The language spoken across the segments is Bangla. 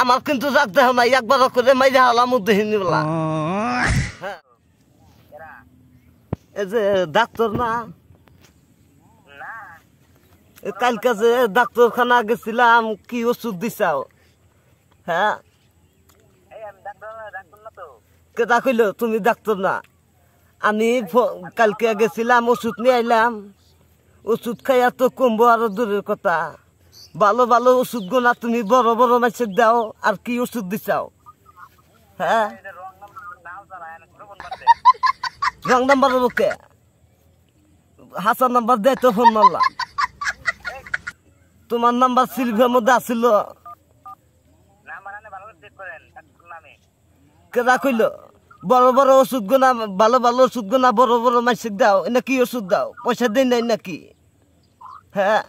আমার কিন্তু রাগ দেহ নাই, একবার করে মাইরে হালাম দেহিনি বলা। এই যে ডাক্তার না, কালকে যে ডাক্তারখানা গেছিলাম, কি ওষুধ দিছাও? হ্যাঁ, কেটা কইল তুমি ডাক্তার না? আমি কালকে গেছিলাম, ওষুধ নিয়ে আইলাম। ওষুধ খাইয়া তো কমবো আরো দূরের কথা। ভালো ভালো ওষুধ গোনা তুমি বড় বড় মাছের দাও, আর কি ওষুধ দিছাও? হ্যাঁ, রং নাম্বার বুকে হাসার নাম্বার দেয় তো ফোন মারলাম। তোমার নাম্বার সিলভের মধ্যে আসিল, কেটা কইল বড় বড় ওষুধ গোনা, ভালো ভালো ওষুধ গোনা বড় বড় মাছের দাও। এটা কি ওষুধ দাও? পয়সা দেই নাই নাকি? হ্যাঁ,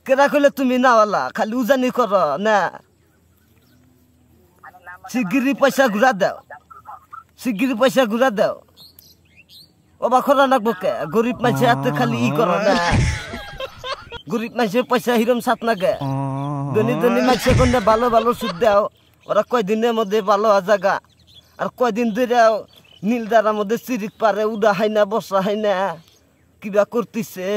কেটা কইলে তুমি নাওয়ালা? খালি উজানি কর না, শিগগিরি পয়সা ঘুরা দাও, শিগগিরি পয়সা ঘুরা দাও। অবাক করা লাগবো কে? গরিব মানুষের হাতে খালি ই করো না। গরিব মানুষের পয়সা হিরম সাত নাগে। ধনী ধনী মানুষের কোনটা ভালো ভালো ওষুধ দাও, ওরা কয়দিনের মধ্যে ভালো জায়গা। আর কয়দিন ধরে নীলদারার মধ্যে চিরিক পারে, উড়া হয় না, বসা হয় না, কিবা করতেছে।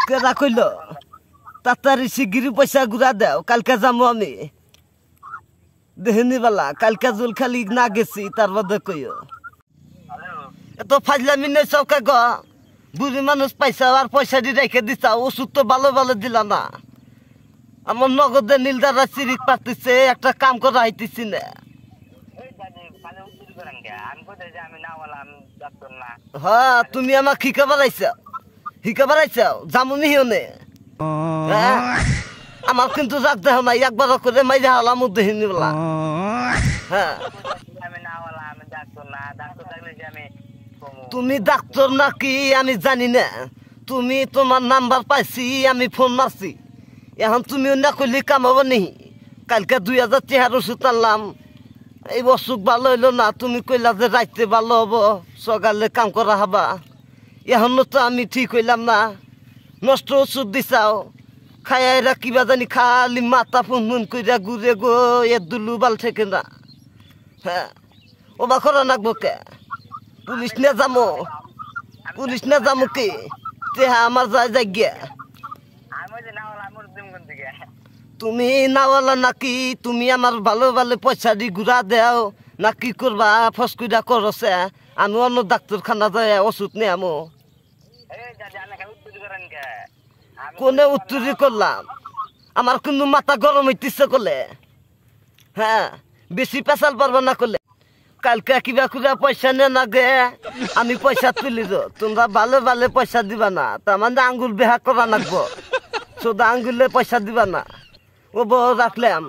কেনা কইল তাড়াতাড়ি শিগগিরি পয়সা ঘুরা দাও, কালকে যাবো আমি দেহনি বালা। কালকে জল খালি না গেছি, তার মধ্যে কইও এত ফাজলামি নেই সবকে গ। বুড়ি মানুষ পাইছা আর পয়সা দিয়ে রেখে দিছা, ওষুধ তো ভালো ভালো দিলা না। আমার নগদে নীলদারা চিরিক পাতিছে, একটা কাম করা হইতেছি না। হ্যাঁ, তুমি আমাকে শিখাবার আইসাও, শিখাবার আইসাও, জামুনি হিওনে। হ্যাঁ, আমার কিন্তু রাগ দেহ নাই, একবার করে মাইরে হালাম দেহিনি বলা। হ্যাঁ, তুমি ডাক্তার নাকি আমি জানি না। তুমি তোমার নাম্বার পাইছি, আমি ফোন মারছি। এখন তুমি না করলে কাম হবো নি? কালকে 2000 টাকার ওষুধ আনলাম, এই অসুখ ভালো হইলো না। তুমি কইলা যে রাইতে ভালো হবো, সকালে কাম করা হবা। এখনো তো আমি ঠিক হইলাম না, নষ্ট ওষুধ দিছাও। খাইয়া কিবা জানি খালি মাথা ফুন কইরা ঘুরে গো, এ দুলু বাল থেকে না। হ্যাঁ, ওবা করা নাকবো কে? পুলিশ না যামো, পুলিশ না যামো কি? তেহা আমার যায় যাই গিয়া। তুমি নাওয়ালা নাকি? তুমি আমার ভালো ভালো পয়সা দি ঘুরা দেও না, কি করবা? ফসকুইটা করছে, আমি অন্য ডাক্তারখানা যায় ওষুধ নিয়ে আমো। কোনে উত্তরি করলাম? আমার কিন্তু মাথা গরম হইতেছে করলে। হ্যাঁ, বেশি পেশাল পারবা না করলে। কালকে কিবা কিবা পয়সা নে না গে, আমি পয়সা তুলি দো। তোমরা ভালো ভালো পয়সা দিবা না, তার মানে আঙ্গুল বেহা করা লাগবো। শুধু আঙ্গুলে পয়সা দিবা না। ও বউ রাখলাম।